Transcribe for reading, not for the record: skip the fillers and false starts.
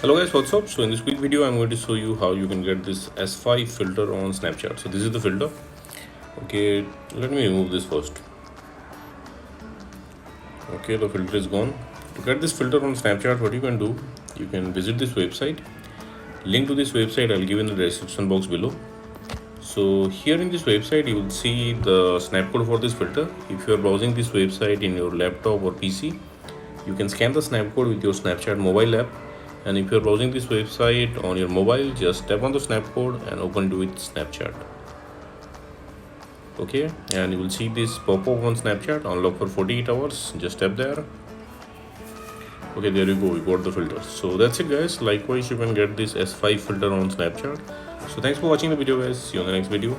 Hello guys, what's up? So in this quick video I'm going to show you how you can get this S5 filter on Snapchat. So this is the filter. Okay, let me remove this first. Okay, the filter is gone. To get this filter on Snapchat, what you can do, you can visit this website. Link to this website I'll give in the description box below. So here in this website you will see the snap code for this filter. If you are browsing this website in your laptop or PC, you can scan the snap code with your Snapchat mobile app. And if you're browsing this website on your mobile, just tap on the snap code and open to it Snapchat. Okay, and you will see this pop-up on Snapchat, unlock for 48 hours. Just tap there. Okay, there you go, you got the filter. So that's it guys. Likewise, you can get this S5 filter on Snapchat. So thanks for watching the video guys. See you on the next video.